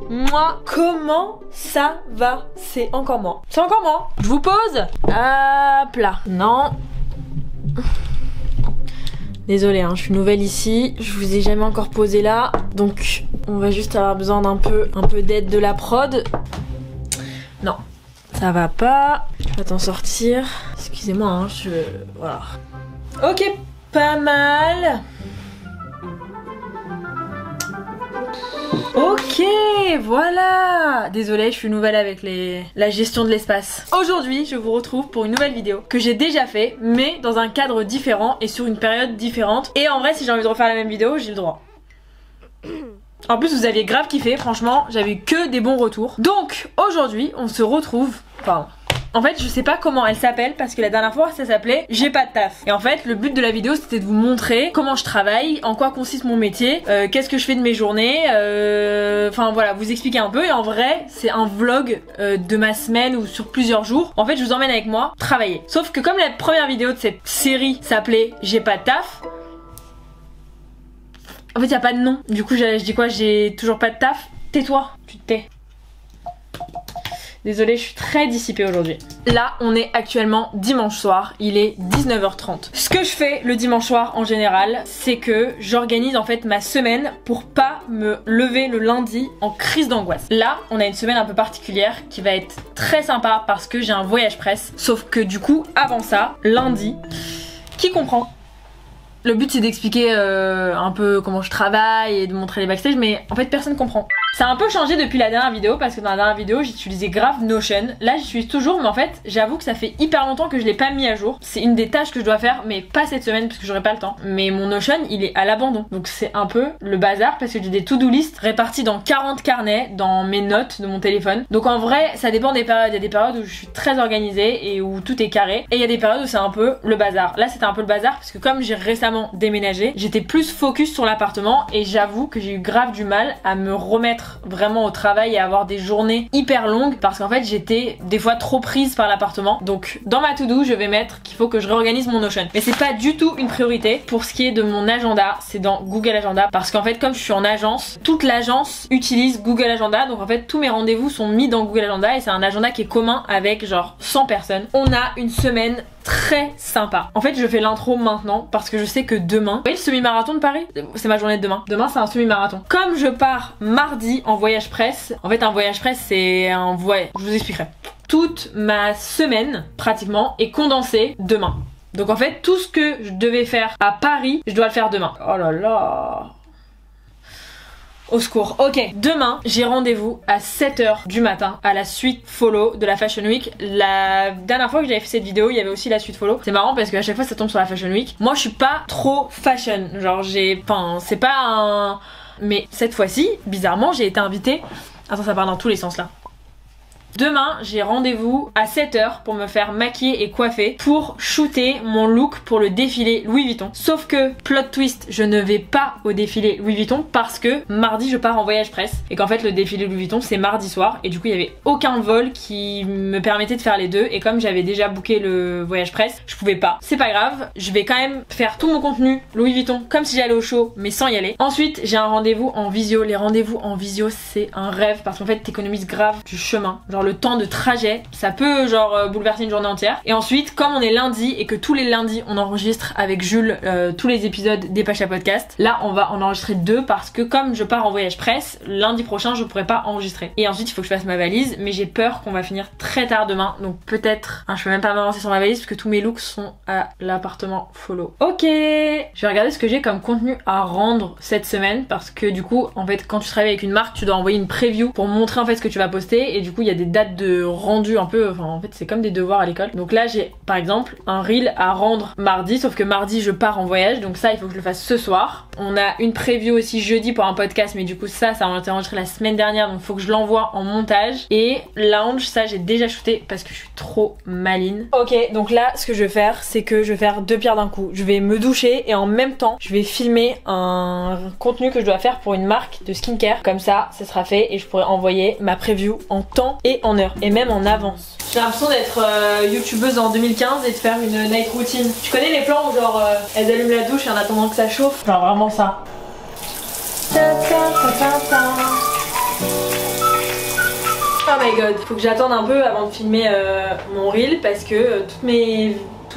Moi, comment ça va? C'est encore moi. C'est encore moi. Je vous pose. Hop là. Non. Désolée, hein, je suis nouvelle ici. Je vous ai jamais encore posé là. Donc, on va juste avoir besoin d'un peu d'aide de la prod. Non, ça va pas. Je vais t'en sortir. Excusez-moi, hein, voilà. Ok, pas mal. Ok, voilà. Désolée, je suis nouvelle avec la gestion de l'espace. Aujourd'hui, je vous retrouve pour une nouvelle vidéo que j'ai déjà fait, mais dans un cadre différent et sur une période différente. Et en vrai, si j'ai envie de refaire la même vidéo, j'ai le droit. En plus, vous aviez grave kiffé, franchement, j'avais eu que des bons retours. Donc, aujourd'hui, on se retrouve... Pardon. En fait, je sais pas comment elle s'appelle parce que la dernière fois, ça s'appelait J'ai pas de taf. Et en fait, le but de la vidéo, c'était de vous montrer comment je travaille, en quoi consiste mon métier, qu'est-ce que je fais de mes journées, enfin voilà, vous expliquer un peu. Et en vrai, c'est un vlog de ma semaine ou sur plusieurs jours. En fait, je vous emmène avec moi travailler. Sauf que comme la première vidéo de cette série s'appelait J'ai pas de taf, en fait, y a pas de nom. Du coup, je dis quoi? J'ai toujours pas de taf? Tais-toi, tu te tais. Désolée, je suis très dissipée aujourd'hui. Là, on est actuellement dimanche soir, il est 19h30. Ce que je fais le dimanche soir en général, c'est que j'organise en fait ma semaine pour pas me lever le lundi en crise d'angoisse. Là, on a une semaine un peu particulière qui va être très sympa parce que j'ai un voyage presse. Sauf que du coup, avant ça, lundi, qui comprend? Le but c'est d'expliquer un peu comment je travaille et de montrer les backstage, mais en fait personne comprend. Ça a un peu changé depuis la dernière vidéo parce que dans la dernière vidéo j'utilisais grave Notion. Là j'utilise toujours, mais en fait j'avoue que ça fait hyper longtemps que je l'ai pas mis à jour. C'est une des tâches que je dois faire, mais pas cette semaine parce que j'aurai pas le temps. Mais mon Notion il est à l'abandon, donc c'est un peu le bazar parce que j'ai des to-do list répartis dans 40 carnets dans mes notes de mon téléphone. Donc en vrai ça dépend des périodes. Il y a des périodes où je suis très organisée et où tout est carré, et il y a des périodes où c'est un peu le bazar. Là c'était un peu le bazar parce que comme j'ai récemment déménagé, j'étais plus focus sur l'appartement et j'avoue que j'ai eu grave du mal à me remettre vraiment au travail et à avoir des journées hyper longues parce qu'en fait j'étais des fois trop prise par l'appartement. Donc dans ma to-do je vais mettre qu'il faut que je réorganise mon Notion, mais c'est pas du tout une priorité. Pour ce qui est de mon agenda, c'est dans Google Agenda parce qu'en fait comme je suis en agence, toute l'agence utilise Google Agenda, donc en fait tous mes rendez-vous sont mis dans Google Agenda et c'est un agenda qui est commun avec genre 100 personnes. On a une semaine très sympa. En fait je fais l'intro maintenant parce que je sais que demain, vous voyez le semi-marathon de Paris, c'est ma journée de demain. Demain c'est un semi-marathon. Comme je pars mardi en voyage presse, en fait un voyage presse c'est un voyage, je vous expliquerai. Toute ma semaine pratiquement est condensée demain. Donc en fait tout ce que je devais faire à Paris, je dois le faire demain. Oh là là. Au secours. Ok, demain j'ai rendez-vous à 7h du matin à la suite follow de la Fashion Week. La dernière fois que j'avais fait cette vidéo, il y avait aussi la suite follow. C'est marrant parce qu'à chaque fois ça tombe sur la Fashion Week. Moi je suis pas trop fashion, genre c'est pas un... Mais cette fois-ci, bizarrement, j'ai été invitée... Attends, ça part dans tous les sens là. Demain, j'ai rendez-vous à 7h pour me faire maquiller et coiffer pour shooter mon look pour le défilé Louis Vuitton. Sauf que, plot twist, je ne vais pas au défilé Louis Vuitton parce que mardi je pars en voyage presse et qu'en fait le défilé Louis Vuitton c'est mardi soir et du coup il y avait aucun vol qui me permettait de faire les deux et comme j'avais déjà booké le voyage presse, je pouvais pas. C'est pas grave, je vais quand même faire tout mon contenu Louis Vuitton comme si j'allais au show mais sans y aller. Ensuite, j'ai un rendez-vous en visio. Les rendez-vous en visio c'est un rêve parce qu'en fait t'économises grave du chemin. Genre le temps de trajet, ça peut genre bouleverser une journée entière. Et ensuite, comme on est lundi et que tous les lundis on enregistre avec Jules tous les épisodes des Pacha Podcast, là on va en enregistrer 2 parce que comme je pars en voyage presse, lundi prochain je pourrai pas enregistrer. Et ensuite il faut que je fasse ma valise, mais j'ai peur qu'on va finir très tard demain, donc peut-être, je peux même pas m'avancer sur ma valise parce que tous mes looks sont à l'appartement follow. Ok, je vais regarder ce que j'ai comme contenu à rendre cette semaine parce que du coup en fait quand tu travailles avec une marque tu dois envoyer une preview pour montrer en fait ce que tu vas poster et du coup il y a des dates de rendu un peu, enfin en fait c'est comme des devoirs à l'école. Donc là j'ai par exemple un reel à rendre mardi, sauf que mardi je pars en voyage, donc ça il faut que je le fasse ce soir. On a une preview aussi jeudi pour un podcast, mais du coup ça a été enregistré la semaine dernière, donc faut que je l'envoie en montage. Et lounge, ça j'ai déjà shooté parce que je suis trop maline. Ok, donc là ce que je vais faire c'est que je vais faire 2 pierres d'un coup. Je vais me doucher et en même temps je vais filmer un contenu que je dois faire pour une marque de skincare. Comme ça sera fait et je pourrai envoyer ma preview en temps et en heure. Et même en avance. J'ai l'impression d'être youtubeuse en 2015 et de faire une night routine. Tu connais les plans où genre elles allument la douche et en attendant que ça chauffe? Genre vraiment ça. Oh my god, faut que j'attende un peu avant de filmer mon reel parce que tous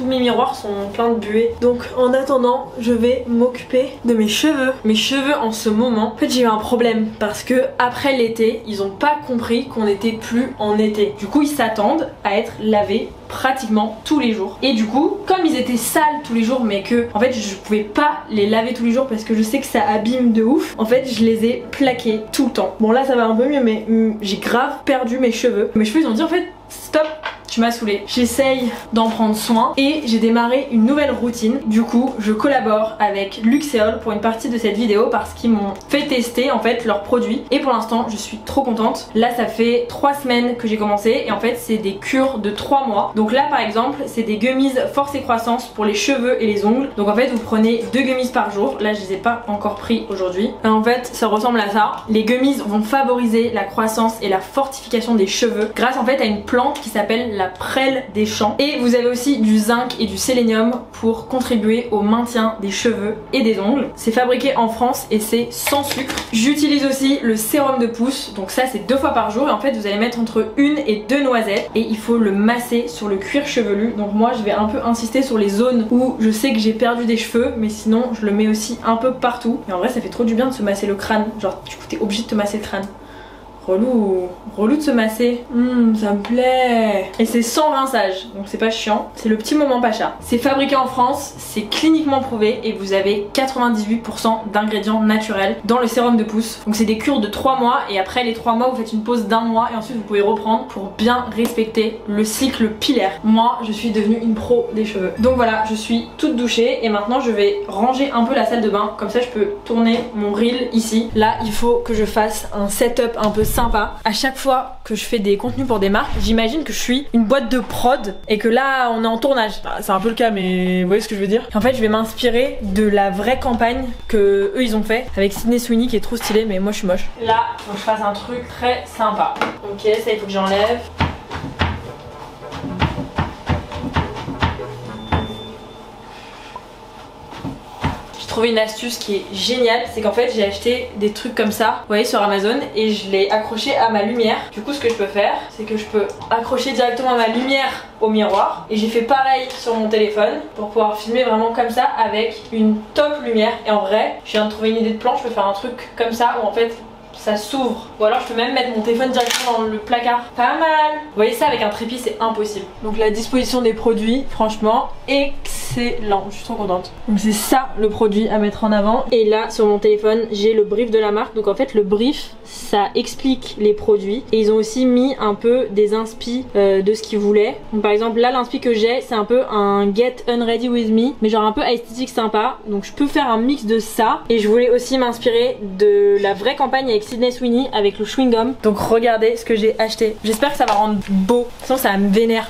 mes miroirs sont pleins de buée. Donc en attendant, je vais m'occuper de mes cheveux. Mes cheveux en ce moment, en fait j'ai eu un problème parce que après l'été, ils ont pas compris qu'on n'était plus en été. Du coup ils s'attendent à être lavés pratiquement tous les jours. Et du coup, comme ils étaient sales tous les jours mais que en fait je pouvais pas les laver tous les jours parce que je sais que ça abîme de ouf, en fait je les ai plaqués tout le temps. Bon là ça va un peu mieux mais j'ai grave perdu mes cheveux. Mes cheveux ils ont dit en fait stop, tu m'as saoulée. J'essaye d'en prendre soin et j'ai démarré une nouvelle routine. Du coup, je collabore avec Luxéol pour une partie de cette vidéo parce qu'ils m'ont fait tester en fait leurs produits et pour l'instant, je suis trop contente. Là, ça fait 3 semaines que j'ai commencé et en fait, c'est des cures de 3 mois. Donc là, par exemple, c'est des gummies force et croissance pour les cheveux et les ongles. Donc en fait, vous prenez 2 gummies par jour. Là, je les ai pas encore pris aujourd'hui. En fait, ça ressemble à ça. Les gummies vont favoriser la croissance et la fortification des cheveux grâce en fait à une plante qui s'appelle la prêle des champs. Et vous avez aussi du zinc et du sélénium pour contribuer au maintien des cheveux et des ongles. C'est fabriqué en France et c'est sans sucre. J'utilise aussi le sérum de pousse, donc ça c'est 2 fois par jour et en fait vous allez mettre entre 1 et 2 noisettes et il faut le masser sur le cuir chevelu. Donc moi je vais un peu insister sur les zones où je sais que j'ai perdu des cheveux, mais sinon je le mets aussi un peu partout. Et en vrai ça fait trop du bien de se masser le crâne, genre du coup t'es obligé de te masser le crâne. Relou de se masser. Ça me plaît. Et c'est sans rinçage, donc c'est pas chiant. C'est le petit moment pacha. C'est fabriqué en France, c'est cliniquement prouvé et vous avez 98% d'ingrédients naturels dans le sérum de pousse. Donc c'est des cures de 3 mois et après les 3 mois vous faites une pause d'1 mois et ensuite vous pouvez reprendre pour bien respecter le cycle pilaire. Moi je suis devenue une pro des cheveux. Donc voilà, je suis toute douchée et maintenant je vais ranger un peu la salle de bain. Comme ça je peux tourner mon reel ici. Là il faut que je fasse un setup un peu sympa. À chaque fois que je fais des contenus pour des marques, j'imagine que je suis une boîte de prod et que là on est en tournage. C'est un peu le cas mais vous voyez ce que je veux dire. Et en fait je vais m'inspirer de la vraie campagne que eux ils ont fait avec Sydney Sweeney qui est trop stylé mais moi je suis moche. Là faut que je fasse un truc très sympa. Ok, ça il faut que j'enlève. Trouvé une astuce qui est géniale, c'est qu'en fait j'ai acheté des trucs comme ça, vous voyez, sur Amazon et je l'ai accroché à ma lumière. Du coup ce que je peux faire, c'est que je peux accrocher directement ma lumière au miroir et j'ai fait pareil sur mon téléphone pour pouvoir filmer vraiment comme ça avec une top lumière. Et en vrai, je viens de trouver une idée de plan, je peux faire un truc comme ça où en fait ça s'ouvre. Ou alors je peux même mettre mon téléphone directement dans le placard. Pas mal. Vous voyez ça avec un trépied c'est impossible. Donc la disposition des produits, franchement excellent. Je suis trop contente. Donc c'est ça le produit à mettre en avant. Et là sur mon téléphone j'ai le brief de la marque. Donc en fait le brief ça explique les produits. Et ils ont aussi mis un peu des inspi de ce qu'ils voulaient. Donc par exemple là l'inspi que j'ai c'est un peu un Get Unready With Me. Mais genre un peu esthétique sympa. Donc je peux faire un mix de ça. Et je voulais aussi m'inspirer de la vraie campagne avec Sydney Sweeney avec le chewing gum. Donc regardez ce que j'ai acheté. J'espère que ça va rendre beau. Sinon ça me vénère.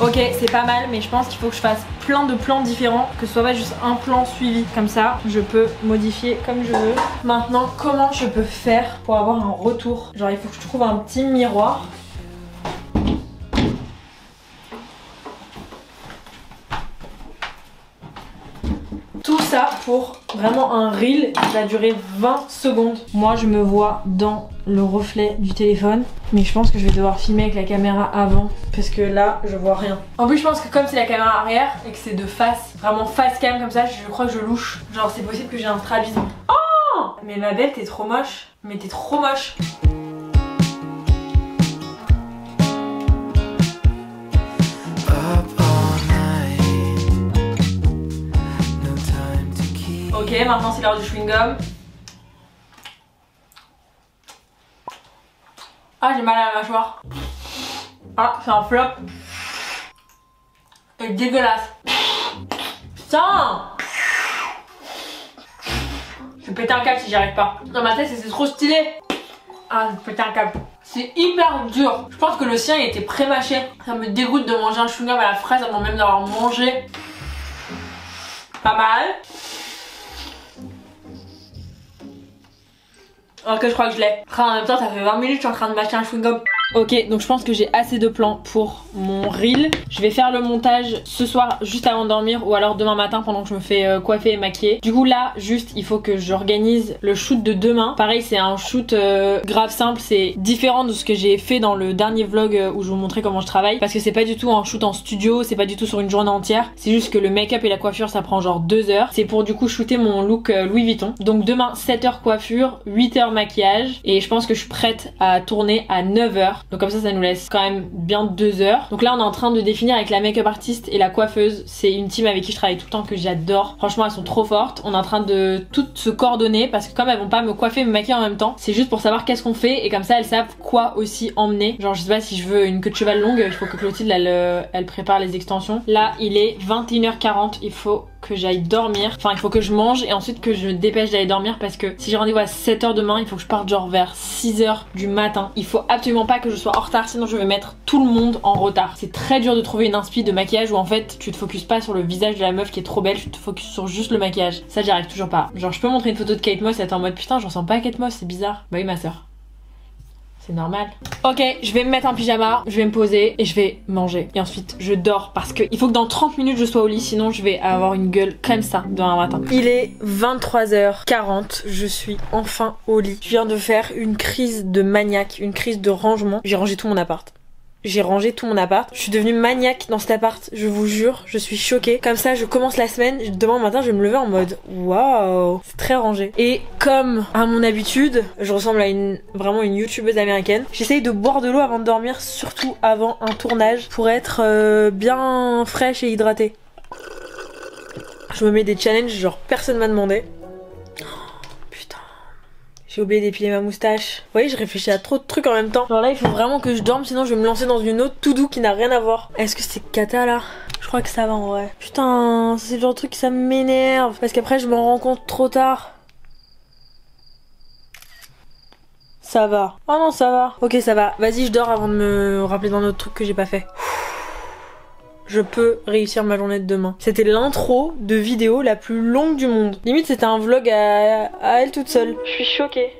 Ok, c'est pas mal, mais je pense qu'il faut que je fasse plein de plans différents, que ce soit pas juste un plan suivi. Comme ça, je peux modifier comme je veux. Maintenant, comment je peux faire pour avoir un retour? Genre, il faut que je trouve un petit miroir. Tout ça pour vraiment un reel qui va durer 20 secondes. Moi je me vois dans le reflet du téléphone, mais je pense que je vais devoir filmer avec la caméra avant parce que là je vois rien. En plus je pense que comme c'est la caméra arrière et que c'est de face, vraiment face cam comme ça, je crois que je louche. Genre c'est possible que j'ai un strabisme. Oh mais ma belle t'es trop moche. Mais t'es trop moche. Ok, maintenant c'est l'heure du chewing gum. Ah, j'ai mal à la mâchoire. Ah, c'est un flop. C'est dégueulasse. Putain! Je vais péter un câble si j'y arrive pas. Dans ma tête, c'est trop stylé. Ah, je vais péter un câble. C'est hyper dur. Je pense que le sien il était pré-mâché. Ça me dégoûte de manger un chewing gum à la fraise avant même d'avoir mangé. Pas mal. Ok, je crois que je l'ai. En même temps, ça fait 20 minutes que je suis en train de mâcher un chewing-gum. Ok, donc je pense que j'ai assez de plans pour mon reel. Je vais faire le montage ce soir juste avant de dormir ou alors demain matin pendant que je me fais coiffer et maquiller. Du coup là, juste il faut que j'organise le shoot de demain. Pareil, c'est un shoot grave simple, c'est différent de ce que j'ai fait dans le dernier vlog où je vous montrais comment je travaille. Parce que c'est pas du tout un shoot en studio, c'est pas du tout sur une journée entière. C'est juste que le make-up et la coiffure ça prend genre 2 heures. C'est pour du coup shooter mon look Louis Vuitton. Donc demain 7h coiffure, 8h maquillage. Et je pense que je suis prête à tourner à 9h. Donc comme ça nous laisse quand même bien 2 heures. Donc là on est en train de définir avec la make-up artiste et la coiffeuse. C'est une team avec qui je travaille tout le temps que j'adore. Franchement elles sont trop fortes. On est en train de toutes se coordonner parce que comme elles vont pas me coiffer et me maquiller en même temps, c'est juste pour savoir qu'est-ce qu'on fait et comme ça elles savent quoi aussi emmener. Genre je sais pas si je veux une queue de cheval longue, il faut que Clotilde elle prépare les extensions. Là il est 21h40, il faut que j'aille dormir. Enfin il faut que je mange et ensuite que je me dépêche d'aller dormir parce que si j'ai rendez-vous à 7h demain, il faut que je parte genre vers 6h du matin. Il faut absolument pas que je sois en retard sinon je vais mettre tout le monde en retard. C'est très dur de trouver une inspi de maquillage où en fait tu te focuses pas sur le visage de la meuf qui est trop belle, tu te focuses sur juste le maquillage. Ça j'y arrive toujours pas. Genre je peux montrer une photo de Kate Moss et être en mode putain je ressemble pas à Kate Moss, c'est bizarre. Bah oui ma soeur. C'est normal. Ok, je vais me mettre un pyjama, je vais me poser et je vais manger. Et ensuite, je dors parce que il faut que dans 30 minutes je sois au lit, sinon je vais avoir une gueule comme ça demain matin. Il est 23h40, je suis enfin au lit. Je viens de faire une crise de maniaque, une crise de rangement. J'ai rangé tout mon appart. J'ai rangé tout mon appart. Je suis devenue maniaque dans cet appart, je vous jure, je suis choquée. Comme ça, je commence la semaine, demain matin, je vais me lever en mode waouh, c'est très rangé. Et comme à mon habitude, je ressemble à vraiment une youtubeuse américaine. J'essaye de boire de l'eau avant de dormir, surtout avant un tournage, pour être bien fraîche et hydratée. Je me mets des challenges, genre personne m'a demandé. J'ai oublié d'épiler ma moustache. Vous voyez, je réfléchis à trop de trucs en même temps. Genre là, il faut vraiment que je dorme, sinon je vais me lancer dans une autre to do qui n'a rien à voir. Est-ce que c'est cata là? Je crois que ça va en vrai. Putain, c'est le genre de truc ça m'énerve. Parce qu'après, je m'en rends compte trop tard. Ça va. Oh non, ça va. Ok, ça va. Vas-y, je dors avant de me rappeler d'un autre truc que j'ai pas fait. Je peux réussir ma journée de demain. C'était l'intro de vidéo la plus longue du monde. Limite c'était un vlog à elle toute seule. Je suis choquée.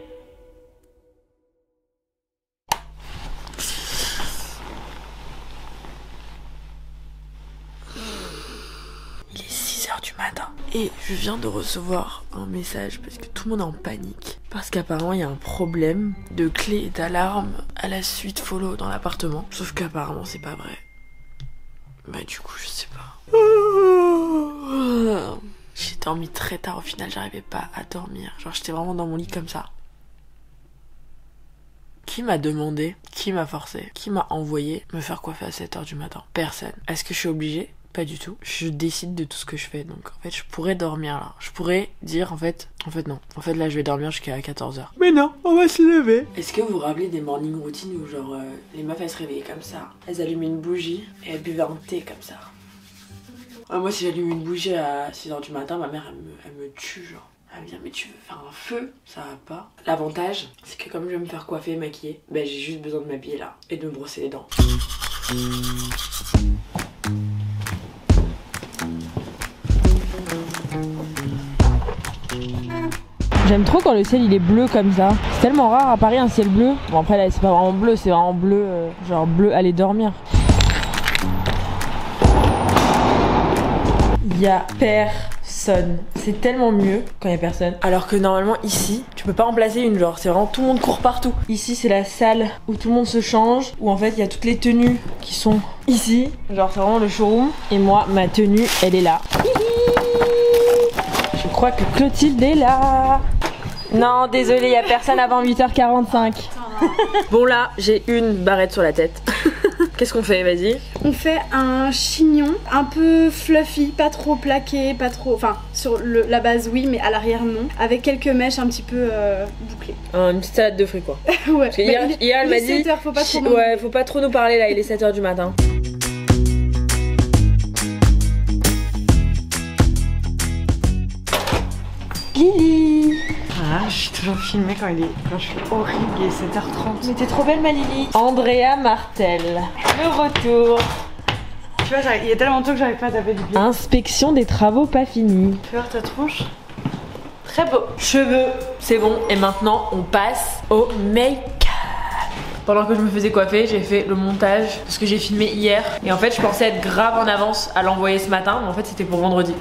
Il est 6h du matin. Et je viens de recevoir un message parce que tout le monde est en panique. Parce qu'apparemment il y a un problème de clé d'alarme à la suite follow dans l'appartement. Sauf qu'apparemment c'est pas vrai. Bah du coup je sais pas. J'ai dormi très tard au final, j'arrivais pas à dormir. Genre j'étais vraiment dans mon lit comme ça. Qui m'a demandé, qui m'a forcé, qui m'a envoyé me faire coiffer à 7h du matin? Personne. Est-ce que je suis obligée? Pas du tout. Je décide de tout ce que je fais. Donc en fait je pourrais dormir là. Je pourrais dire en fait non. En fait là je vais dormir jusqu'à 14h. Mais non, on va se lever. Est-ce que vous vous rappelez des morning routines où genre les meufs elles se réveillaient comme ça, elles allumaient une bougie et elles buvaient un thé comme ça. Moi si j'allume une bougie à 6h du matin, ma mère elle me tue genre. Elle me dit mais tu veux faire un feu? Ça va pas. L'avantage c'est que comme je vais me faire coiffer et maquiller, ben j'ai juste besoin de m'habiller là et de me brosser les dents. J'aime trop quand le ciel il est bleu comme ça. C'est tellement rare à Paris un ciel bleu. Bon après là c'est pas vraiment bleu, c'est vraiment bleu, genre bleu aller dormir. Il y a personne. C'est tellement mieux quand il y a personne. Alors que normalement ici, tu peux pas en placer une, genre c'est vraiment tout le monde court partout. Ici c'est la salle où tout le monde se change, où en fait il y a toutes les tenues qui sont ici. Genre c'est vraiment le showroom. Et moi ma tenue elle est là. Je crois que Clotilde est là. Non, désolé, il y a personne avant 8h45. Bon là, j'ai une barrette sur la tête. Qu'est-ce qu'on fait? Vas-y. On fait un chignon un peu fluffy, pas trop plaqué, pas trop... Enfin, sur la base oui, mais à l'arrière non. Avec quelques mèches un petit peu bouclées. Une petite salade de fruits quoi. Ouais. Parce que hier elle m'a dit... 7h, faut pas trop... Ouais, faut pas trop nous parler là, il est 7h du matin. Lily. Ah, je suis toujours filmée quand je suis horrible, il est 7h30. Mais t'es trop belle ma Lily. Andrea Martel, le retour. Tu vois, il y a tellement tôt que j'arrive pas à taper du pied. Inspection des travaux pas finis. Tu vois ta tronche? Très beau. Cheveux, c'est bon. Et maintenant on passe au make-up. pendant que je me faisais coiffer, j'ai fait le montage de ce que j'ai filmé hier. Et en fait, je pensais être grave en avance à l'envoyer ce matin, mais en fait, c'était pour vendredi.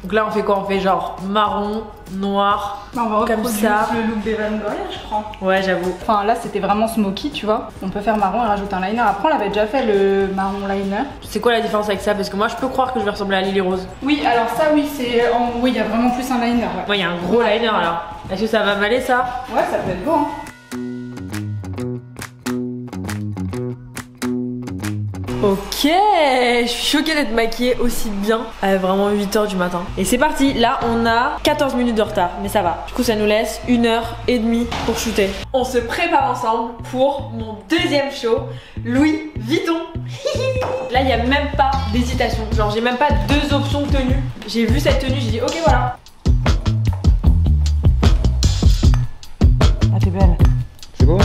Donc là, on fait quoi? On fait genre marron, noir, On va comme ça. le look d'Evan Goya, je crois. Ouais, j'avoue. Enfin là c'était vraiment smoky, tu vois. On peut faire marron et rajouter un liner. Après on avait déjà fait le marron liner. C'est quoi la différence avec ça? Parce que moi, je peux croire que je vais ressembler à Lily Rose. Oui, alors ça oui, c'est oui, il y a vraiment plus un liner. Ouais, Ouais, il y a un gros liner alors. Est-ce que ça va m'aller ça? ouais, ça peut être beau. Hein. Ok, je suis choquée d'être maquillée aussi bien à vraiment 8h du matin. Et c'est parti, là on a 14 minutes de retard, mais ça va. Du coup ça nous laisse 1h30 pour shooter. On se prépare ensemble pour mon deuxième show, Louis Vuitton. Là il n'y a même pas d'hésitation, genre j'ai même pas deux options de tenue. J'ai vu cette tenue, j'ai dit ok voilà. Ah, t'es belle. C'est beau?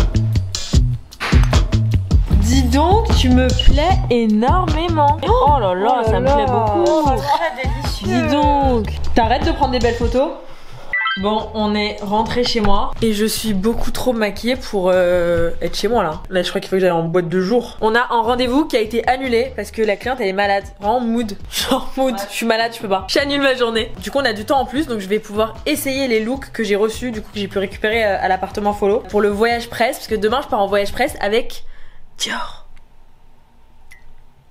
Dis donc, tu me plais énormément. Oh là là, ça me plaît beaucoup. Très délicieux. Dis donc. T'arrêtes de prendre des belles photos? Bon, on est rentré chez moi et je suis beaucoup trop maquillée pour être chez moi là. Là, je crois qu'il faut que j'aille en boîte de jour. On a un rendez-vous qui a été annulé parce que la cliente elle est malade. Vraiment mood. Genre mood. Ouais. Je suis malade, je peux pas. J'annule ma journée. Du coup, on a du temps en plus donc je vais pouvoir essayer les looks que j'ai reçus, du coup que j'ai pu récupérer à l'appartement Follow pour le voyage presse parce que demain je pars en voyage presse avec Dior.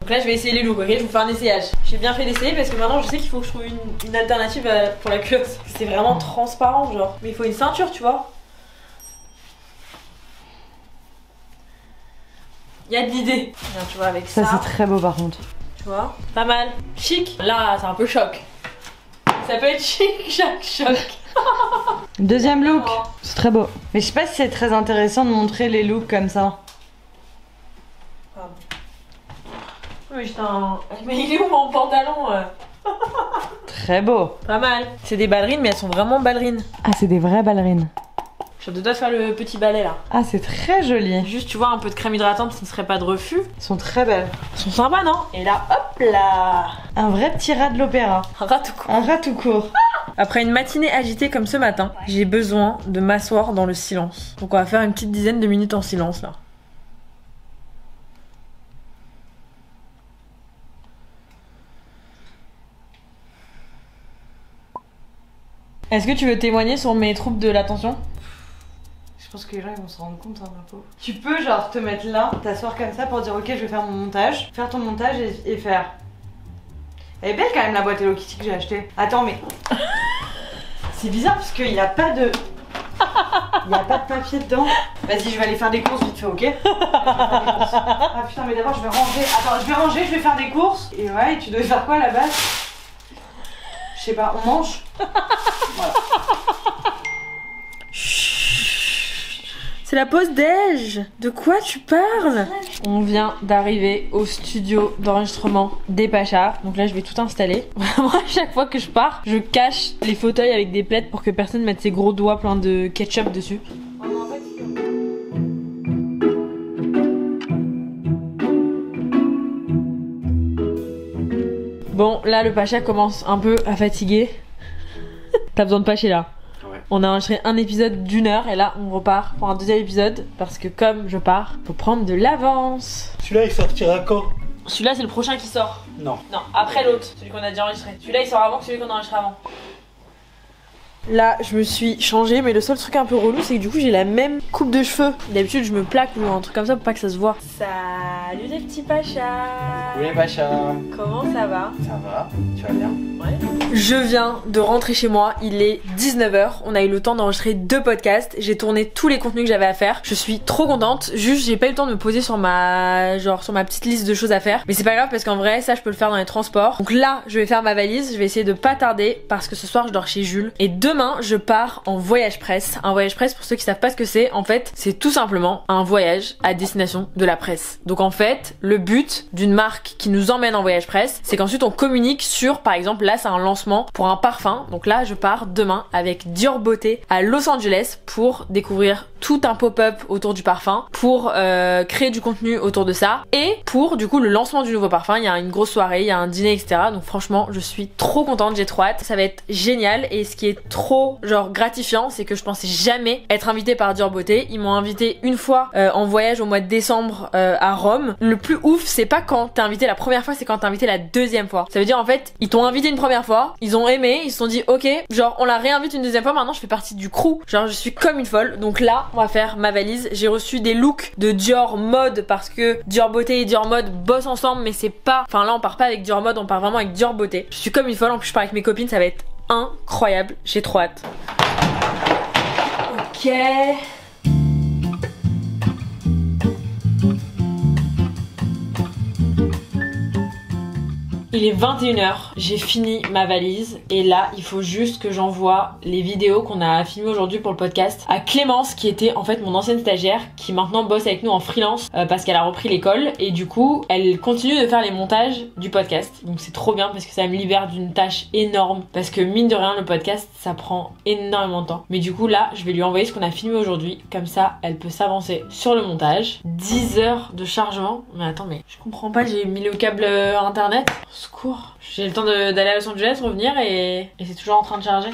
Donc là je vais essayer les looks, ok? Je vais vous faire un essayage. J'ai bien fait d'essayer parce que maintenant je sais qu'il faut que je trouve une alternative pour la culotte. C'est vraiment transparent genre. Mais il faut une ceinture tu vois. Il y a de l'idée. Tu vois avec ça. Ça c'est très beau par contre. Tu vois? Pas mal. Chic. Là c'est un peu choc. Ça peut être chic, choc. Deuxième look. C'est très beau. Mais je sais pas si c'est très intéressant de montrer les looks comme ça. Oui, mais il est où mon pantalon? Très beau. Pas mal. C'est des ballerines, mais elles sont vraiment ballerines. Ah, c'est des vraies ballerines. Je suis de doigt de faire le petit balai là. Ah, c'est très joli. Juste, tu vois, un peu de crème hydratante, ce ne serait pas de refus. Elles sont très belles. Elles sont sympas, non? Et là, hop là. Un vrai petit rat de l'opéra. Un rat tout court. Un rat tout court. Après une matinée agitée comme ce matin, j'ai besoin de m'asseoir dans le silence. Donc on va faire une petite dizaine de minutes en silence là. Est-ce que tu veux témoigner sur mes troubles de l'attention? Je pense que les gens ils vont se rendre compte, hein, ma pauvre. Tu peux genre te mettre là, t'asseoir comme ça pour dire ok je vais faire mon montage. Faire ton montage et faire. Elle est belle quand même la boîte Hello Kitty que j'ai achetée. Attends mais... C'est bizarre parce qu'il n'y a pas de... Il n'y a pas de papier dedans. Vas-y je vais aller faire des courses vite fait, ok? Ah putain mais d'abord je vais ranger. Attends je vais ranger, je vais faire des courses. Et ouais, tu devais faire quoi à la base? Je sais pas, on mange? Voilà. C'est la pause déj. De quoi tu parles? On vient d'arriver au studio d'enregistrement des Pachas. Donc là je vais tout installer. Vraiment à chaque fois que je pars, je cache les fauteuils avec des plaids pour que personne mette ses gros doigts pleins de ketchup dessus. Bon, là le Pacha commence un peu à fatiguer. T'as besoin de Pacha là. Ouais. On a enregistré un épisode d'1 heure et là on repart pour un deuxième épisode parce que comme je pars, faut prendre de l'avance. Celui-là il sortira quand? Celui-là c'est le prochain qui sort. Non. Non, après l'autre, celui qu'on a déjà enregistré. Celui-là il sort avant que celui qu'on a enregistré avant. Là, je me suis changée, mais le seul truc un peu relou, c'est que du coup, j'ai la même coupe de cheveux. D'habitude, je me plaque ou un truc comme ça pour pas que ça se voit. Salut les petits Pachas. Oui, Pacha. Comment ça va? Ça va? Tu vas bien? Ouais. Je viens de rentrer chez moi, il est 19h. On a eu le temps d'enregistrer 2 podcasts. J'ai tourné tous les contenus que j'avais à faire. Je suis trop contente. Juste, j'ai pas eu le temps de me poser sur ma petite liste de choses à faire. Mais c'est pas grave parce qu'en vrai, ça, je peux le faire dans les transports. Donc là, je vais faire ma valise. Je vais essayer de pas tarder parce que ce soir, je dors chez Jules. Et demain, je pars en voyage presse. Un voyage presse, pour ceux qui savent pas ce que c'est, en fait, c'est tout simplement un voyage à destination de la presse. Donc en fait, le but d'une marque qui nous emmène en voyage presse, c'est qu'ensuite on communique sur, par exemple, là c'est un lancement pour un parfum. Donc là, je pars demain avec Dior Beauté à Los Angeles pour découvrir tout un pop-up autour du parfum pour créer du contenu autour de ça et pour du coup le lancement du nouveau parfum. Il y a une grosse soirée, il y a un dîner, etc. Donc franchement je suis trop contente, j'ai trop hâte. Ça va être génial et ce qui est trop genre gratifiant, c'est que je pensais jamais être invitée par Dior Beauté. Ils m'ont invitée une fois en voyage au mois de décembre à Rome. Le plus ouf, c'est pas quand t'es invité la première fois, c'est quand t'es invité la deuxième fois. Ça veut dire en fait, ils t'ont invité une première fois, ils ont aimé, ils se sont dit ok, genre on la réinvite une deuxième fois, maintenant je fais partie du crew. Genre je suis comme une folle. Donc là, on va faire ma valise. J'ai reçu des looks de Dior Mode parce que Dior Beauté et Dior Mode bossent ensemble, mais c'est pas... Enfin là, on part pas avec Dior Mode, on part vraiment avec Dior Beauté. Je suis comme une folle, en plus je pars avec mes copines, ça va être incroyable. J'ai trop hâte. Ok... Il est 21h, j'ai fini ma valise et là il faut juste que j'envoie les vidéos qu'on a filmées aujourd'hui pour le podcast à Clémence qui était en fait mon ancienne stagiaire qui maintenant bosse avec nous en freelance parce qu'elle a repris l'école et du coup elle continue de faire les montages du podcast. Donc c'est trop bien parce que ça me libère d'une tâche énorme parce que mine de rien le podcast ça prend énormément de temps. Mais du coup là je vais lui envoyer ce qu'on a filmé aujourd'hui, comme ça elle peut s'avancer sur le montage. 10 heures de chargement, mais attends mais je comprends pas, j'ai mis le câble internet. Secours. J'ai le temps d'aller à Los Angeles, revenir et c'est toujours en train de charger.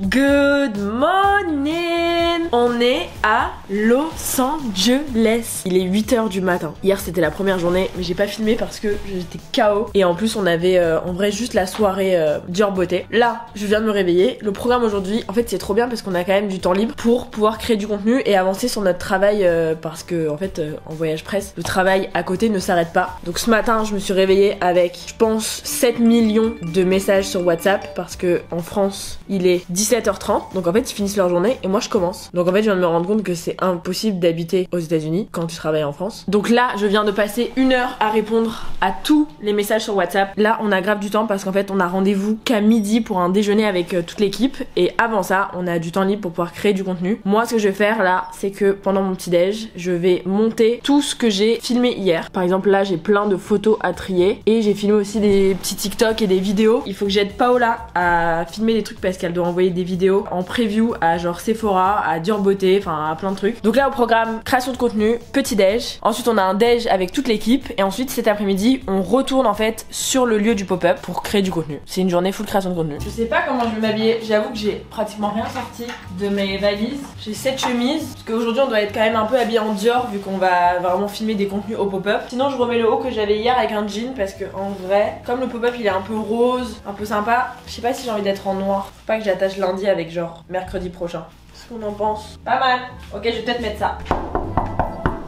Good morning! On est à Los Angeles. Il est 8h du matin. Hier c'était la première journée, mais j'ai pas filmé parce que j'étais KO. Et en plus on avait en vrai juste la soirée Dior Beauté. Là, je viens de me réveiller. Le programme aujourd'hui, en fait c'est trop bien parce qu'on a quand même du temps libre pour pouvoir créer du contenu et avancer sur notre travail parce que en fait en voyage presse, le travail à côté ne s'arrête pas. Donc ce matin je me suis réveillée avec, je pense, 7 millions de messages sur WhatsApp parce que en France il est 17h30. Donc en fait ils finissent leur journée et moi je commence. Donc en fait je viens de me rendre compte que c'est impossible d'habiter aux États-Unis quand tu travailles en France. Donc là je viens de passer 1 heure à répondre à tous les messages sur WhatsApp. Là on a grave du temps parce qu'en fait on a rendez-vous qu'à midi pour un déjeuner avec toute l'équipe et avant ça on a du temps libre pour pouvoir créer du contenu. Moi ce que je vais faire là c'est que pendant mon petit déj je vais monter tout ce que j'ai filmé hier. Par exemple là j'ai plein de photos à trier et j'ai filmé aussi des petits TikTok et des vidéos. Il faut que j'aide Paola à filmer des trucs parce qu'elle doit envoyer des vidéos en preview à genre Sephora, à Dior Beauté, enfin à plein de trucs. Donc là au programme création de contenu, petit déj. Ensuite on a un déj avec toute l'équipe et ensuite cet après-midi on retourne en fait sur le lieu du pop-up pour créer du contenu. C'est une journée full création de contenu. Je sais pas comment je vais m'habiller. J'avoue que j'ai pratiquement rien sorti de mes valises. J'ai cette chemise parce qu'aujourd'hui on doit être quand même un peu habillé en Dior vu qu'on va vraiment filmer des contenus au pop-up. Sinon je remets le haut que j'avais hier avec un jean parce que en vrai comme le pop-up il est un peu rose, un peu sympa, je sais pas si j'ai envie d'être en noir. Faut pas que j'attache lundi avec genre mercredi prochain. Qu'est-ce qu'on en pense? Pas mal. Ok, je vais peut-être mettre ça.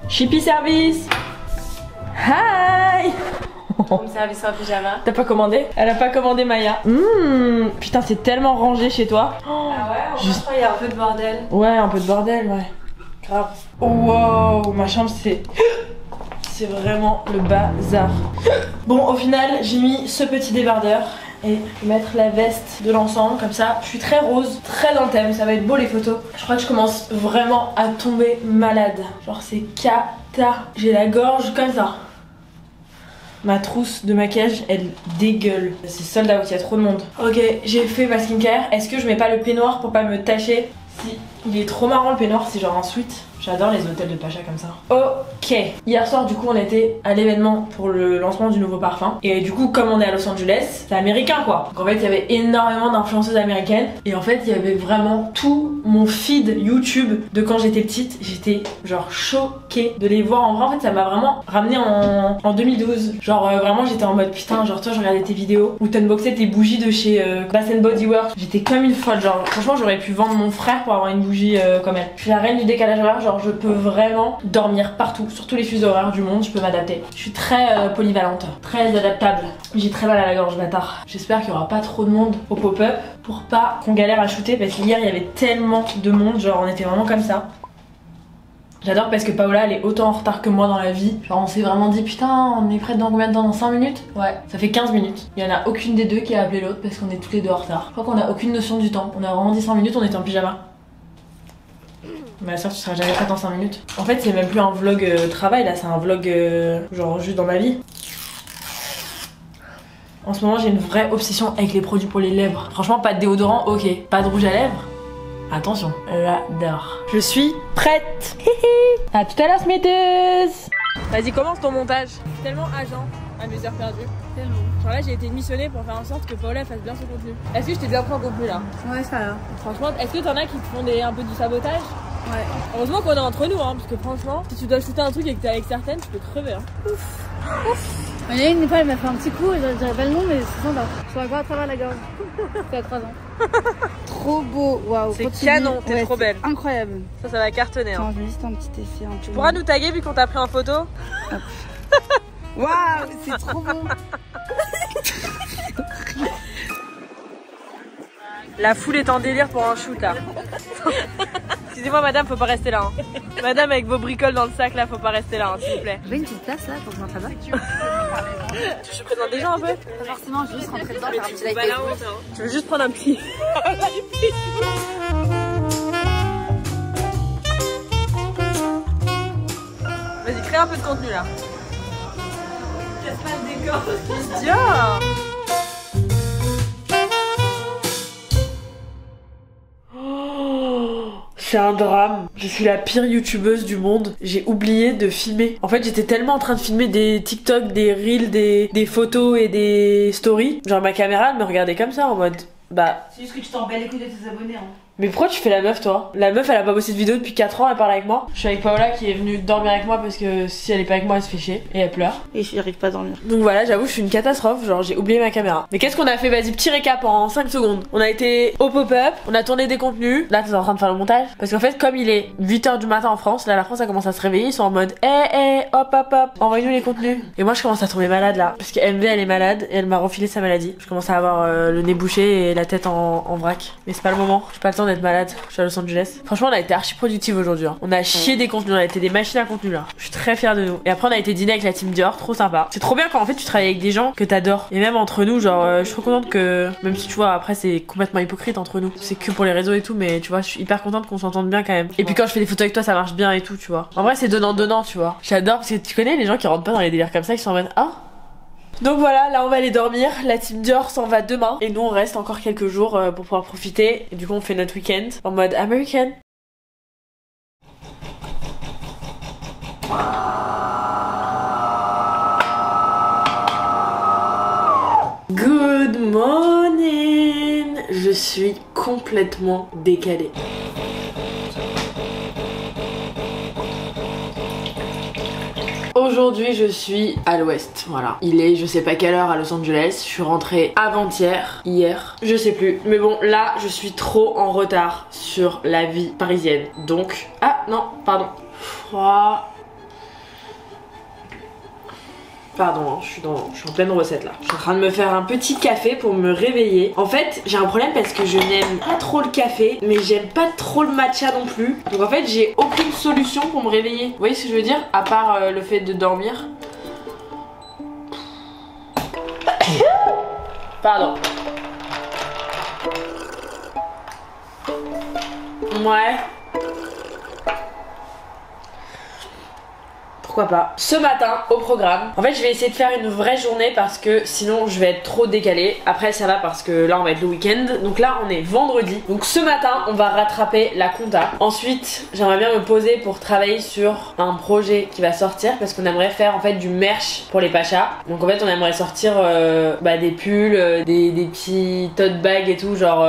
Shippy service. Hi. Home service en pyjama. T'as pas commandé? Elle a pas commandé Maya. Putain, c'est tellement rangé chez toi. Ah ouais, juste il y a un peu de bordel. Ouais, un peu de bordel, ouais. Grave. Oh, wow, ma chambre c'est... C'est vraiment le bazar. Bon, au final, j'ai mis ce petit débardeur et mettre la veste de l'ensemble comme ça. Je suis très rose, très dans le thème, ça va être beau les photos. Je crois que je commence vraiment à tomber malade. Genre c'est cata. J'ai la gorge comme ça. Ma trousse de maquillage, elle dégueule. C'est sold out, il y a trop de monde. Ok, j'ai fait ma skincare. Est-ce que je mets pas le peignoir pour pas me tacher? Si, il est trop marrant le peignoir, c'est genre un sweat. J'adore les hôtels de Pacha comme ça. Ok. Hier soir du coup on était à l'événement pour le lancement du nouveau parfum. Et du coup comme on est à Los Angeles, c'est américain quoi. Donc en fait il y avait énormément d'influenceuses américaines. Et en fait il y avait vraiment tout mon feed YouTube de quand j'étais petite. J'étais genre choquée de les voir en vrai. En fait ça m'a vraiment ramené en 2012. Genre vraiment j'étais en mode putain genre toi je regardais tes vidéos où t'unboxais tes bougies de chez Bath & Body Works. J'étais comme une folle genre franchement j'aurais pu vendre mon frère pour avoir une bougie comme elle. Je suis la reine du décalage horaire. Genre je peux vraiment dormir partout, sur tous les fuseaux horaires du monde, je peux m'adapter. Je suis très polyvalente, très adaptable. J'ai très mal à la gorge, bâtard. J'espère qu'il y aura pas trop de monde au pop-up pour pas qu'on galère à shooter parce qu'hier il y avait tellement de monde, genre on était vraiment comme ça. J'adore parce que Paola elle est autant en retard que moi dans la vie. Genre on s'est vraiment dit putain on est prêt dans combien de temps? Dans 5 minutes? Ouais, ça fait 15 minutes. Il y en a aucune des deux qui a appelé l'autre parce qu'on est toutes les deux en retard. Je crois qu'on a aucune notion du temps. On a vraiment dit 5 minutes, on était en pyjama. Ma soeur, tu seras jamais prête en 5 minutes. En fait, c'est même plus un vlog travail là, c'est un vlog genre juste dans ma vie. En ce moment, j'ai une vraie obsession avec les produits pour les lèvres. Franchement, pas de déodorant, ok. Pas de rouge à lèvres. Attention, j'adore. Je suis prête. À tout à l'heure, Smithers. Vas-y, commence ton montage. Je suis tellement agent à mes heures perdues. Tellement. Genre là, j'ai été missionnée pour faire en sorte que Paola fasse bien son contenu. Est-ce que je t'ai bien pris en contenu là? Ouais, ça va. Franchement, est-ce que t'en as qui te font un peu du sabotage? Ouais. Heureusement qu'on est entre nous, hein, parce que franchement, si tu dois shooter un truc et que t'es avec certaines, tu peux crever. Hein. Il y a une fois, elle m'a fait un petit coup, je dirais pas le nom, mais c'est sympa. Je vois quoi à travers la gorge. C'était à 3 ans. Trop beau, waouh. C'est canon, t'es trop belle. Incroyable. Ça va cartonner. Hein. Attends, je vais juste un petit essai. Tu pourras nous taguer vu qu'on t'a pris en photo? Waouh, c'est trop beau. La foule est en délire pour un shoot là. Excusez-moi madame, faut pas rester là. Hein. Madame avec vos bricoles dans le sac là, faut pas rester là, hein, s'il vous plaît. J'ai une petite place là pour que je rentre là-bas. Je présente des gens un peu? Pas forcément, je veux juste rentrer dedans, faire un petit Bah, live la Facebook. honte, hein. Tu veux juste prendre un petit. Vas-y, crée un peu de contenu là. Casse pas le décor. Idiot. C'est un drame. Je suis la pire youtubeuse du monde. J'ai oublié de filmer. En fait, j'étais tellement en train de filmer des TikTok, des reels, des photos et des stories. Genre ma caméra, elle me regardait comme ça en mode... Bah... C'est juste que tu t'en bats les couilles de tes abonnés, hein. Mais pourquoi tu fais la meuf toi? La meuf elle a pas bossé de vidéo depuis 4 ans, elle parle avec moi. Je suis avec Paola qui est venue dormir avec moi parce que si elle est pas avec moi elle se fait chier et elle pleure. Et j'arrive pas à dormir. Donc voilà, j'avoue je suis une catastrophe, genre j'ai oublié ma caméra. Mais qu'est-ce qu'on a fait? Vas-y, petit récap en 5 secondes. On a été au pop-up, on a tourné des contenus. Là t'es en train de faire le montage. Parce qu'en fait comme il est 8h du matin en France, là la France a commencé à se réveiller, ils sont en mode hop, envoyez-nous les contenus. Et moi je commence à tomber malade là. Parce que MV elle est malade et elle m'a refilé sa maladie. Je commence à avoir le nez bouché et la tête en vrac. Mais c'est pas le moment, j'ai pas le temps d'être malade. Je suis à Los Angeles. Franchement, on a été archi productive aujourd'hui. Hein. On a chié des contenus, on a été des machines à contenu là. Je suis très fière de nous. Et après, on a été dîner avec la team Dior, trop sympa. C'est trop bien quand en fait tu travailles avec des gens que t'adores. Et même entre nous, genre, je suis trop contente que, même si tu vois, après c'est complètement hypocrite entre nous. C'est que pour les réseaux et tout, mais tu vois, je suis hyper contente qu'on s'entende bien quand même. Et puis quand je fais des photos avec toi, ça marche bien et tout, tu vois. En vrai, c'est donnant, tu vois. J'adore parce que tu connais les gens qui rentrent pas dans les délires comme ça, qui sont en mode ah. Donc voilà, là on va aller dormir, la team Dior s'en va demain et nous on reste encore quelques jours pour pouvoir profiter et du coup on fait notre week-end en mode American. Good morning. Je suis complètement décalée. Aujourd'hui je suis à l'ouest, voilà. Il est je sais pas quelle heure à Los Angeles, je suis rentrée avant-hier, hier, je sais plus. Mais bon là je suis trop en retard sur la vie parisienne. Donc, ah non, pardon. Froid. Pardon, hein, je suis en pleine recette là. Je suis en train de me faire un petit café pour me réveiller. En fait, j'ai un problème parce que je n'aime pas trop le café, mais j'aime pas trop le matcha non plus. Donc en fait, j'ai aucune solution pour me réveiller. Vous voyez ce que je veux dire? À part le fait de dormir. Pardon. Ouais. Pourquoi pas. Ce matin, au programme, en fait je vais essayer de faire une vraie journée parce que sinon je vais être trop décalée. Après ça va parce que là on va être le week-end. Donc là on est vendredi. Donc ce matin on va rattraper la compta. Ensuite j'aimerais bien me poser pour travailler sur un projet qui va sortir parce qu'on aimerait faire en fait du merch pour les Pachas. Donc en fait on aimerait sortir des pulls, des petits tote bags et tout genre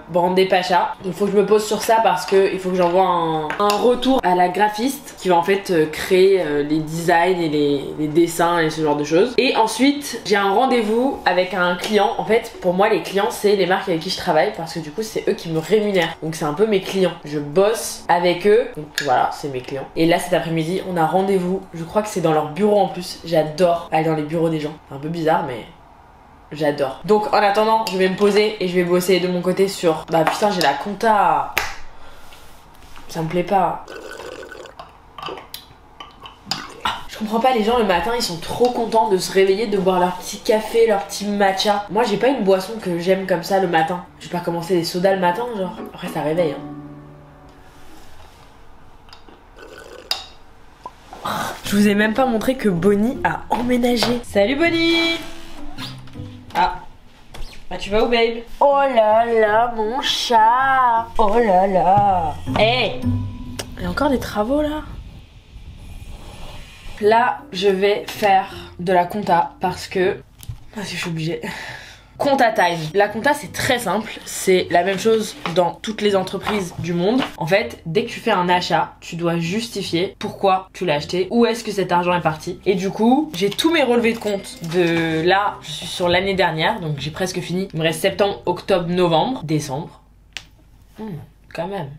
brandés Pacha. Il faut que je me pose sur ça parce que il faut que j'envoie un retour à la graphiste qui va en fait créer les designs et les dessins et ce genre de choses. Et ensuite j'ai un rendez-vous avec un client. En fait pour moi les clients c'est les marques avec qui je travaille parce que du coup c'est eux qui me rémunèrent. Donc c'est un peu mes clients. Je bosse avec eux. Donc voilà, c'est mes clients. Et là cet après-midi on a rendez-vous. Je crois que c'est dans leur bureau en plus. J'adore aller dans les bureaux des gens. C'est un peu bizarre mais j'adore. Donc en attendant je vais me poser et je vais bosser de mon côté sur... Bah putain j'ai la compta. Ça me plaît pas. Je comprends pas, les gens le matin ils sont trop contents de se réveiller, de boire leur petit café, leur petit matcha. Moi j'ai pas une boisson que j'aime comme ça le matin. Je vais pas commencer des sodas le matin genre. Après ça réveille hein. Je vous ai même pas montré que Bonnie a emménagé. Salut Bonnie. Ah. Bah tu vas où babe? Oh là là mon chat. Oh là là. Hey. Il y a encore des travaux là? Là je vais faire de la compta parce que... Ah si je suis obligée. Compta time. La compta c'est très simple, c'est la même chose dans toutes les entreprises du monde. En fait, dès que tu fais un achat, tu dois justifier pourquoi tu l'as acheté, où est-ce que cet argent est parti. Et du coup, j'ai tous mes relevés de compte de là, je suis sur l'année dernière, donc j'ai presque fini. Il me reste septembre, octobre, novembre, décembre. Quand même.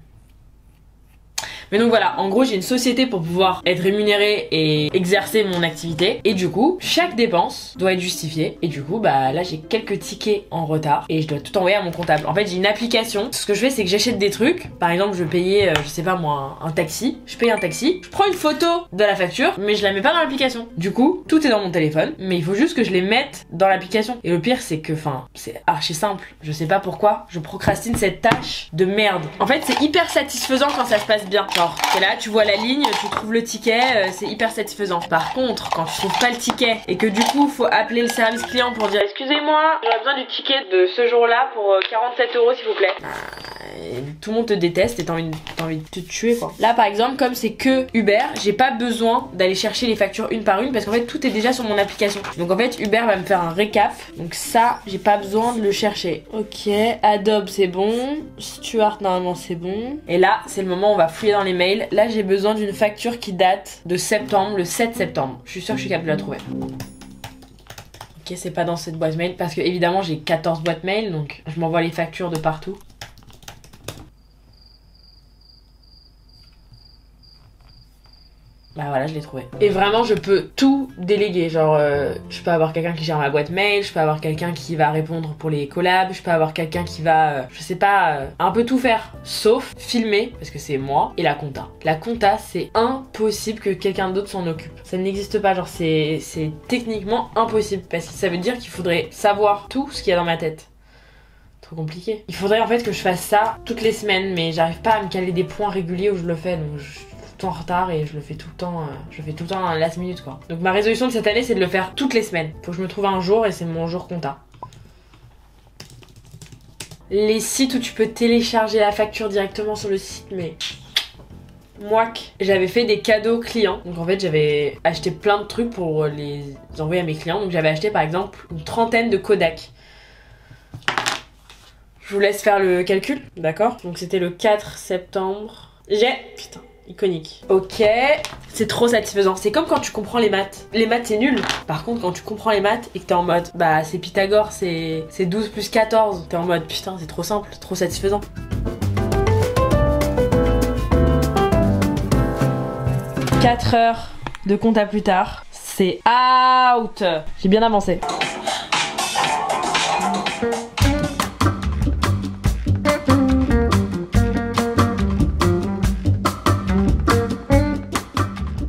Mais donc voilà, en gros j'ai une société pour pouvoir être rémunérée et exercer mon activité. Et du coup, chaque dépense doit être justifiée. Et du coup, bah là j'ai quelques tickets en retard et je dois tout envoyer à mon comptable. En fait j'ai une application. Ce que je fais c'est que j'achète des trucs. Par exemple je payais, je sais pas moi, un taxi. Je paye un taxi, je prends une photo de la facture, mais je la mets pas dans l'application. Du coup, tout est dans mon téléphone, mais il faut juste que je les mette dans l'application. Et le pire c'est que, enfin, c'est archi simple. Je sais pas pourquoi, je procrastine cette tâche de merde. En fait c'est hyper satisfaisant quand ça se passe bien. Et là tu vois la ligne, tu trouves le ticket, c'est hyper satisfaisant. Par contre quand tu trouves pas le ticket et que du coup faut appeler le service client pour dire excusez-moi, j'aurais besoin du ticket de ce jour-là pour 47 € s'il vous plaît. Et tout le monde te déteste et t'as envie de te tuer quoi. Là par exemple comme c'est que Uber, j'ai pas besoin d'aller chercher les factures une par une parce qu'en fait tout est déjà sur mon application. Donc en fait Uber va me faire un récap. Donc ça j'ai pas besoin de le chercher. Ok, Adobe c'est bon, Stuart normalement c'est bon. Et là c'est le moment où on va fouiller dans les mails. Là j'ai besoin d'une facture qui date de septembre, le 7 septembre. Je suis sûre que je suis capable de la trouver. Ok, c'est pas dans cette boîte mail parce que évidemment j'ai 14 boîtes mail donc je m'envoie les factures de partout. Bah voilà, je l'ai trouvé. Et vraiment, je peux tout déléguer. Genre, je peux avoir quelqu'un qui gère ma boîte mail, je peux avoir quelqu'un qui va répondre pour les collabs, je peux avoir quelqu'un qui va, je sais pas, un peu tout faire. Sauf filmer, parce que c'est moi, et la compta. La compta, c'est impossible que quelqu'un d'autre s'en occupe. Ça n'existe pas, genre c'est techniquement impossible. Parce que ça veut dire qu'il faudrait savoir tout ce qu'il y a dans ma tête. Trop compliqué. Il faudrait en fait que je fasse ça toutes les semaines, mais j'arrive pas à me caler des points réguliers où je le fais, donc en retard et je le fais tout le temps à la last minute quoi. Donc ma résolution de cette année c'est de le faire toutes les semaines. Faut que je me trouve un jour et c'est mon jour compta. Les sites où tu peux télécharger la facture directement sur le site, mais mouac. J'avais fait des cadeaux clients. Donc en fait j'avais acheté plein de trucs pour les envoyer à mes clients. Donc j'avais acheté par exemple une 30aine de Kodak. Je vous laisse faire le calcul, d'accord? Donc c'était le 4 septembre. Putain. Iconique. Ok, c'est trop satisfaisant. C'est comme quand tu comprends les maths. Les maths c'est nul. Par contre quand tu comprends les maths et que t'es en mode bah c'est Pythagore, c'est 12 plus 14. T'es en mode putain c'est trop simple, trop satisfaisant. « 4 heures de compta plus tard. C'est out. J'ai bien avancé.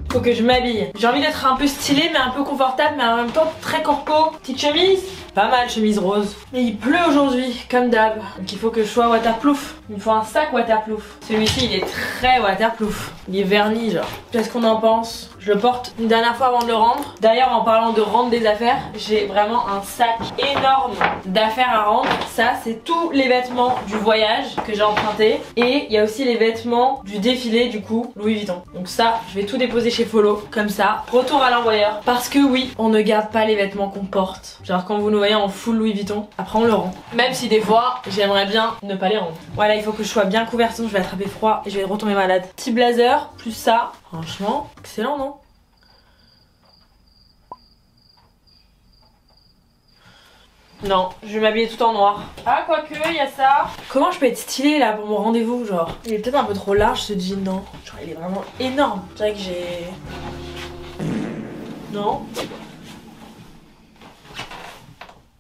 Faut que je m'habille. J'ai envie d'être un peu stylée mais un peu confortable mais en même temps très corpo. Petite chemise. Pas mal, chemise rose. Mais il pleut aujourd'hui, comme d'hab. Donc il faut que je sois waterproof. Il me faut un sac waterproof. Celui-ci il est très waterproof. Il est verni genre. Qu'est-ce qu'on en pense? Je le porte une dernière fois avant de le rendre. D'ailleurs en parlant de rendre des affaires, j'ai vraiment un sac énorme d'affaires à rendre. Ça c'est tous les vêtements du voyage que j'ai emprunté. Et il y a aussi les vêtements du défilé du coup Louis Vuitton. Donc ça je vais tout déposer chez Follow. Comme ça, retour à l'envoyeur. Parce que oui, on ne garde pas les vêtements qu'on porte. Genre quand vous nous voyez en full Louis Vuitton, après on le rend. Même si des fois j'aimerais bien ne pas les rendre. Voilà, il faut que je sois bien couverte sinon je vais attraper froid et je vais retomber malade. Petit blazer plus ça. Franchement, excellent non? Non, je vais m'habiller tout en noir. Ah, quoique, il y a ça. Comment je peux être stylée là pour mon rendez-vous, genre? Il est peut-être un peu trop large ce jean, non? Genre, il est vraiment énorme. Je dirais que j'ai... Non?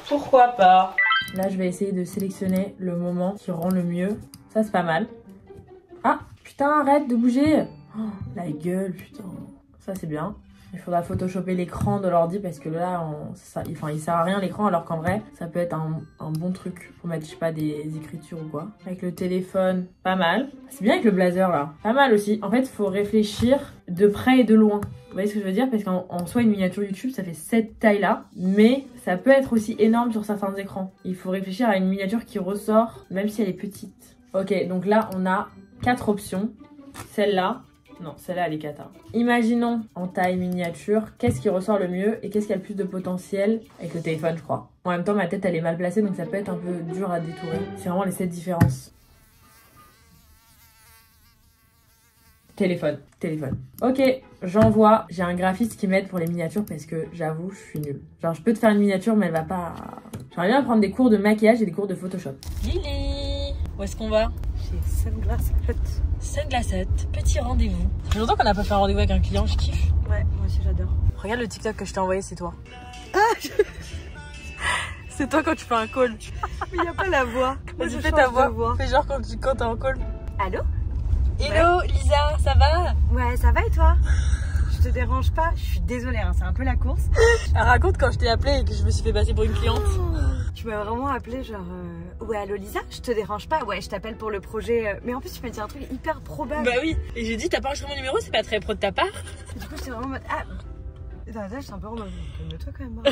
Pourquoi pas? Là, je vais essayer de sélectionner le moment qui rend le mieux. Ça, c'est pas mal. Ah, putain, arrête de bouger. Oh, la gueule, putain. Ça, c'est bien. Il faudra photoshopper l'écran de l'ordi parce que là, il sert à rien l'écran alors qu'en vrai, ça peut être un bon truc pour mettre, je sais pas, des écritures ou quoi. Avec le téléphone, pas mal. C'est bien avec le blazer là, pas mal aussi. En fait, il faut réfléchir de près et de loin. Vous voyez ce que je veux dire? Parce qu'en soi, une miniature YouTube, ça fait cette taille-là. Mais ça peut être aussi énorme sur certains écrans. Il faut réfléchir à une miniature qui ressort, même si elle est petite. Ok, donc là, on a 4 options. Celle-là. Non, celle-là, elle est cata. Imaginons en taille miniature, qu'est-ce qui ressort le mieux et qu'est-ce qui a le plus de potentiel avec le téléphone, je crois. En même temps, ma tête, elle est mal placée, donc ça peut être un peu dur à détourer. C'est vraiment les 7 différences. Téléphone. Ok, j'envoie. J'ai un graphiste qui m'aide pour les miniatures parce que j'avoue, je suis nulle. Genre, je peux te faire une miniature, mais elle va pas... J'aimerais bien prendre des cours de maquillage et des cours de Photoshop. Lily, où est-ce qu'on va? Chez Sunglass Hut. Sunglass Hut, petit rendez-vous. Ça fait longtemps qu'on n'a pas fait un rendez-vous avec un client, je kiffe. Ouais, moi aussi j'adore. Regarde le TikTok que je t'ai envoyé, c'est toi. C'est toi quand tu fais un call. Mais il n'y a pas la voix. Vas-y, fais ta voix. Fais genre quand t'es en call. Allô? Hello, ouais. Lisa, ça va? Ouais, ça va et toi? Je te dérange pas? Je suis désolée, hein, c'est un peu la course. Elle raconte quand je t'ai appelé et que je me suis fait passer pour une cliente. Tu m'as vraiment appelé genre ouais, allô Lisa, je te dérange pas? Ouais, je t'appelle pour le projet. Mais en plus, tu m'as dit un truc hyper probable. Bah oui, et j'ai dit, t'as pas enregistré mon numéro, c'est pas très pro de ta part. Et du coup, j'étais vraiment en mode ah. Là, je suis un peu en mode calme-toi quand même, Margot.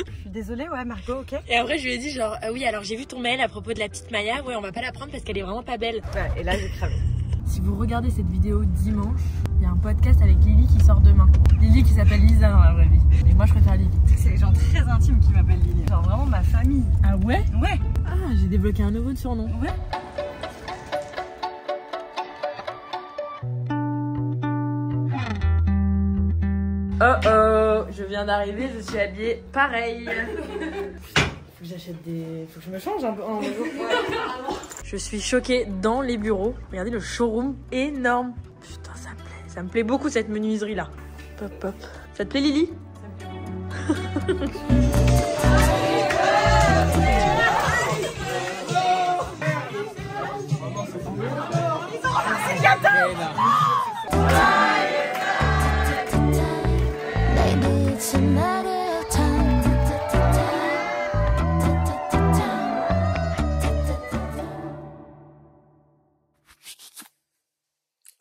Je suis désolée, ouais, Margot, ok. Et après, je lui ai dit genre oui, alors j'ai vu ton mail à propos de la petite Maya, ouais, on va pas la prendre parce qu'elle est vraiment pas belle. Ouais, et là, j'ai cravé. Si vous regardez cette vidéo dimanche, il y a un podcast avec Lily qui sort demain. Lily qui s'appelle Lisa dans la vraie vie. Et moi je préfère Lily. C'est les gens très intimes qui m'appellent Lily. Genre vraiment ma famille. Ah ouais? Ouais. Ah, j'ai débloqué un nouveau surnom. Ouais. Oh, je viens d'arriver, je suis habillée pareil. Faut que j'achète des... Faut que je me change un peu. Je suis choquée dans les bureaux. Regardez le showroom énorme. Putain, ça me plaît. Ça me plaît beaucoup cette menuiserie là. Pop, pop. Ça te plaît, Lily? Ça me plaît.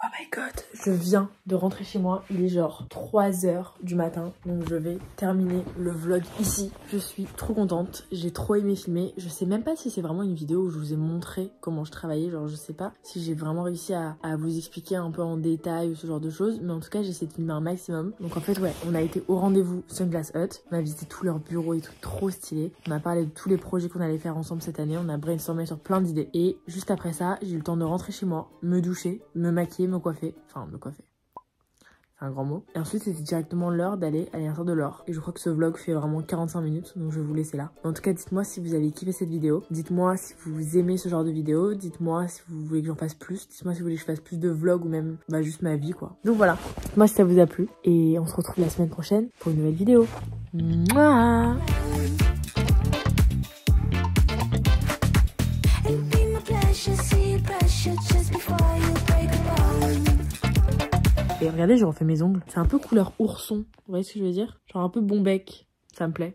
Oh my god, je viens de rentrer chez moi, il est genre 3h du matin, donc je vais terminer le vlog ici. Je suis trop contente, j'ai trop aimé filmer, je sais même pas si c'est vraiment une vidéo où je vous ai montré comment je travaillais, genre je sais pas si j'ai vraiment réussi à vous expliquer un peu en détail ou ce genre de choses, mais en tout cas j'ai essayé de filmer un maximum. Donc en fait ouais, on a été au rendez-vous Sunglass Hut, on a visité tous leurs bureaux et tout, trop stylé. On a parlé de tous les projets qu'on allait faire ensemble cette année, on a brainstormé sur plein d'idées. Et juste après ça, j'ai eu le temps de rentrer chez moi, me doucher, me maquiller, me coiffer, enfin me coiffer. C'est un grand mot. Et ensuite, c'était directement l'heure d'aller à l'anniversaire de Laure. Et je crois que ce vlog fait vraiment 45 minutes, donc je vais vous laisser là. Mais en tout cas, dites-moi si vous avez kiffé cette vidéo. Dites-moi si vous aimez ce genre de vidéo. Dites-moi si vous voulez que j'en fasse plus. Dites-moi si vous voulez que je fasse plus de vlogs ou même juste ma vie, quoi. Donc voilà. Moi, si ça vous a plu. Et on se retrouve la semaine prochaine pour une nouvelle vidéo. Mouah. Et regardez, je refais mes ongles. C'est un peu couleur ourson. Vous voyez ce que je veux dire? Genre un peu bon bec. Ça me plaît.